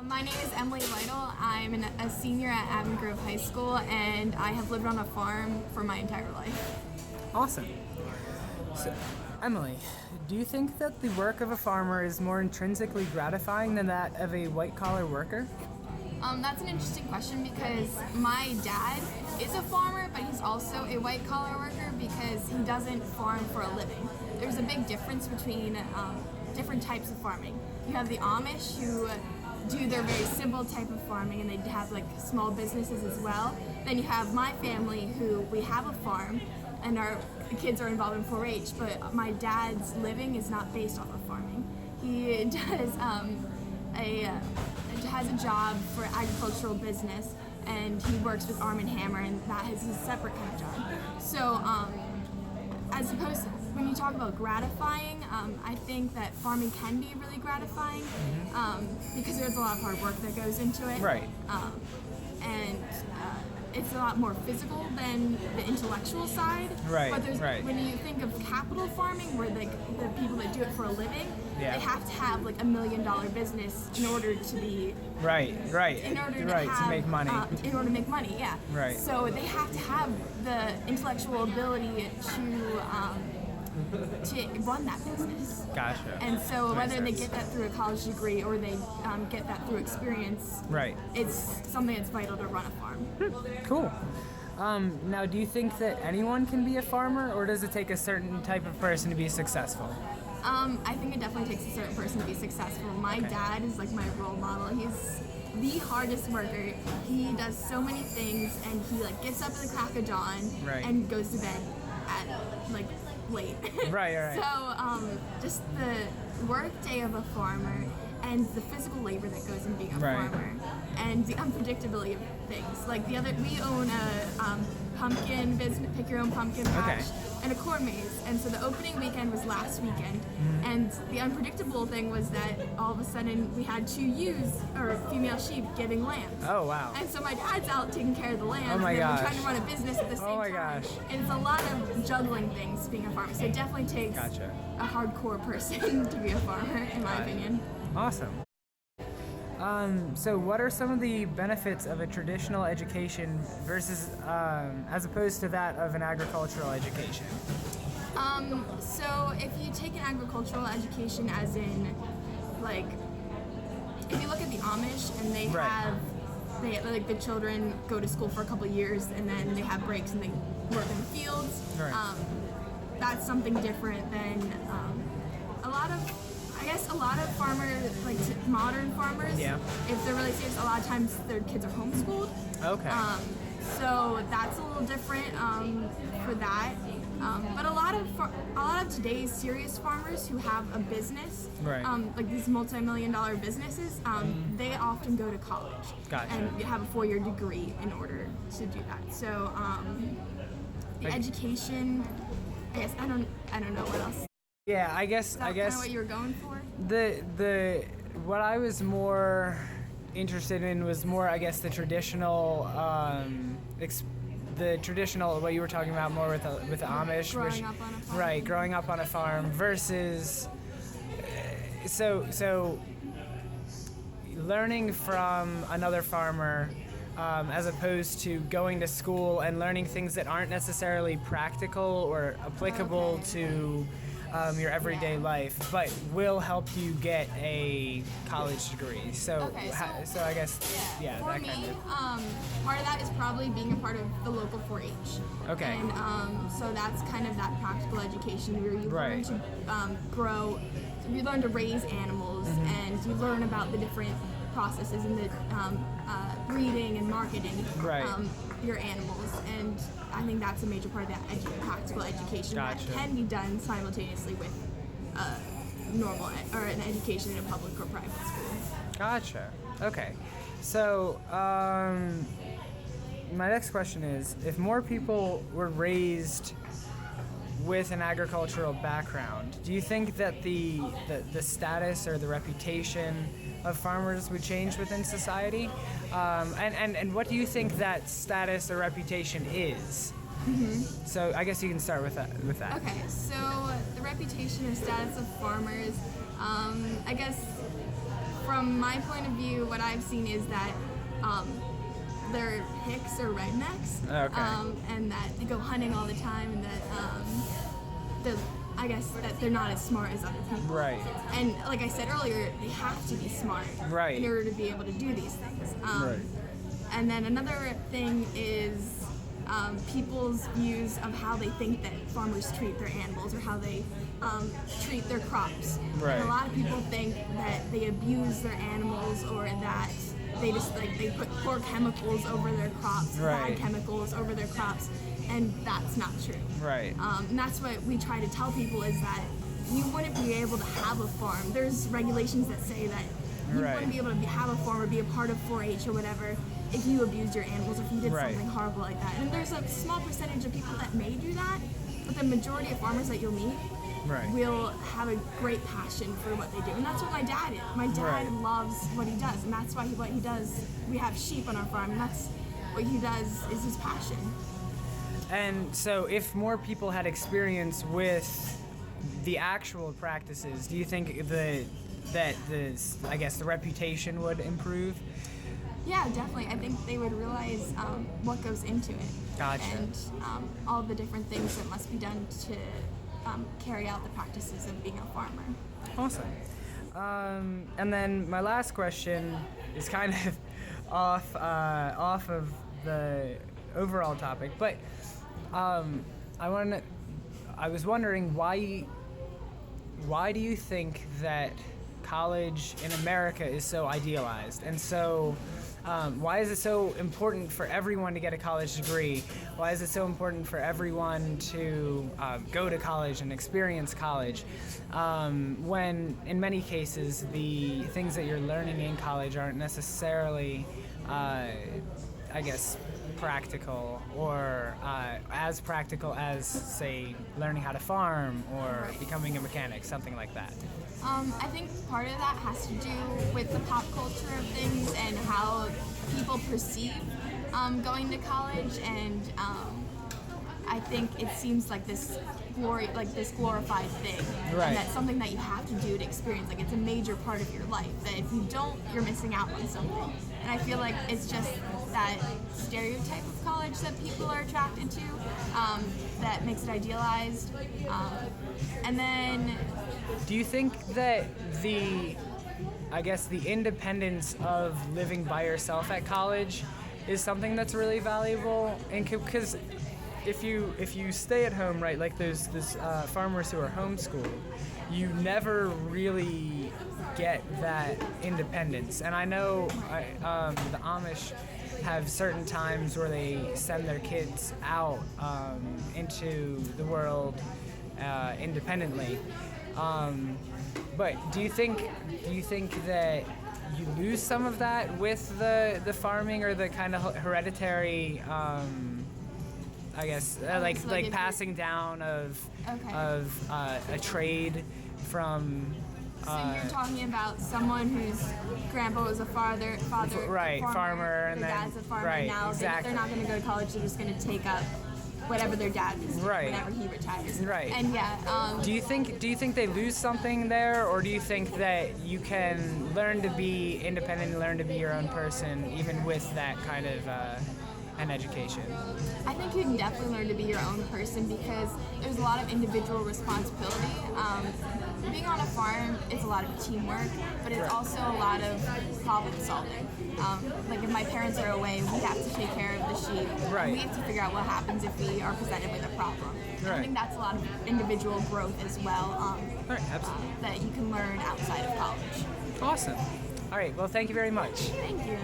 My name is Emily Lytle. I'm a senior at Avon Grove High School, and I have lived on a farm for my entire life. Awesome. So, Emily, do you think that the work of a farmer is more intrinsically gratifying than that of a white-collar worker? That's an interesting question because my dad is a farmer, but he's also a white-collar worker because he doesn't farm for a living. There's a big difference between different types of farming. You have the Amish who do their very simple type of farming, and they have like small businesses as well. Then you have my family who we have a farm, and our kids are involved in 4-H, but my dad's living is not based off of farming. He does has a job for agricultural business, and he works with Arm & Hammer, and that is a separate kind of job. So as opposed to, when you talk about gratifying, I think that farming can be really gratifying because there's a lot of hard work that goes into it. Right. And it's a lot more physical than the intellectual side. Right, But right. when you think of capital farming, where the people that do it for a living, Yeah. they have to have like $1 million business in order to be Right. in order to make money. In order to make money, yeah. Right. So they have to have the intellectual ability to run that business. Gotcha. And so That makes whether they sense. get that through a college degree or they get that through experience, Right. it's something that's vital to run a farm. Cool. Now, do you think that anyone can be a farmer, or does it take a certain type of person to be successful? I think it definitely takes a certain person to be successful. My dad is like my role model. He's the hardest worker. He does so many things, and he like gets up at the crack of dawn Right. and goes to bed at like late. Right. So just the work day of a farmer and the physical labor that goes in being a Right. farmer and the unpredictability of things. Like we own a pumpkin business, pick your own pumpkin patch, and a corn maze. And so the opening weekend was last weekend, and the unpredictable thing was that all of a sudden we had 2 ewes or female sheep giving lambs. Oh, wow. And so my dad's out taking care of the lambs, Oh my and then gosh. we're trying to run a business at the same Oh my time. gosh. And it's a lot of juggling things being a farmer. So it definitely takes Gotcha. a hardcore person to be a farmer, in my Got it. opinion. Awesome. So what are some of the benefits of a traditional education versus, as opposed to that of an agricultural education? So if you take an agricultural education as in, like, if you look at the Amish and they Right. like the children go to school for a couple of years and then they have breaks and they work in the fields. Right. That's something different than a lot of farmers, like modern farmers, Yeah. if they're really serious, a lot of times their kids are homeschooled. Okay. So that's a little different for that. But a lot of today's serious farmers who have a business, Right. like these multi-million-dollar businesses, they often go to college Gotcha. and have a 4-year degree in order to do that. So the Like- education, I guess I don't know what else. Yeah, I guess Is that kind of what you were going for? the what I was more interested in was more, I guess, the traditional what you were talking about more with the Amish, Growing up on a farm. right, growing up on a farm versus so learning from another farmer. As opposed to going to school and learning things that aren't necessarily practical or applicable to your everyday life, but will help you get a college degree. So, Okay, so I guess, yeah, For that me, kind of. part of that is probably being a part of the local 4-H. Okay. And so that's kind of that practical education where you learn Right. to grow, you learn to raise animals, and you learn about the different processes in the breeding and marketing Right. your animals. And I think that's a major part of that practical education Gotcha. that can be done simultaneously with normal or an education in a public or private school. Gotcha. Okay. So, my next question is, if more people were raised with an agricultural background, do you think that the status or the reputation of farmers would change within society? And what do you think that status or reputation is? So I guess you can start with that. Okay, so the reputation or status of farmers, I guess from my point of view, what I've seen is that they're hicks or rednecks, and that they go hunting all the time, and that I guess that they're not as smart as other people. Right. And like I said earlier, they have to be smart in order to be able to do these things. And then another thing is people's views of how they think that farmers treat their animals or how they treat their crops. And a lot of people think that they abuse their animals or that they just they put poor chemicals over their crops, bad chemicals over their crops, and that's not true. And that's what we try to tell people is that you wouldn't be able to have a farm. There's regulations that say that you wouldn't be able to have a farm or be a part of 4-H or whatever if you abused your animals or if you did something horrible like that. And there's a small percentage of people that may do that, but the majority of farmers that you'll meet will have a great passion for what they do. And that's what my dad is. My dad loves what he does, and that's why what he does, we have sheep on our farm, and that's what he does is his passion. And so if more people had experience with the actual practices, do you think that the reputation would improve? Yeah, definitely. I think they would realize what goes into it. Gotcha. And all the different things that must be done to carry out the practices of being a farmer. Awesome. And then my last question is kind of off of the overall topic, but I was wondering why do you think that college in America is so idealized, and so why is it so important for everyone to get a college degree? Why is it so important for everyone to go to college and experience college when in many cases the things that you're learning in college aren't necessarily practical or as practical as, say, learning how to farm or becoming a mechanic, something like that? I think part of that has to do with the pop culture of things and how people perceive going to college, and I think it seems like this glorified thing, and that's something that you have to do to experience. Like, it's a major part of your life that if you don't, you're missing out on something. And I feel like it's just that stereotype of college that people are attracted to that makes it idealized. And then, do you think that the independence of living by yourself at college is something that's really valuable? And because if you stay at home, right, like those farmers who are homeschooled, you never really get that independence. And I know the Amish have certain times where they send their kids out into the world independently. But do you think that you lose some of that with the farming or the kind of hereditary, like passing down of a trade from? So you're talking about someone whose grandpa was a farmer, and their then dad's a farmer. Now they're not going to go to college. They're just going to take up whatever their dad is doing whenever he retires. And do you think they lose something there, or do you think that you can learn to be independent and learn to be your own person even with that kind of an education? I think you can definitely learn to be your own person because there's a lot of individual responsibility. Being on a farm, it's a lot of teamwork, but it's also a lot of problem solving. Like if my parents are away, we have to take care of the sheep. And we have to figure out what happens if we are presented with a problem. I think that's a lot of individual growth as well that you can learn outside of college. Awesome. All right, well, thank you very much. Thank you.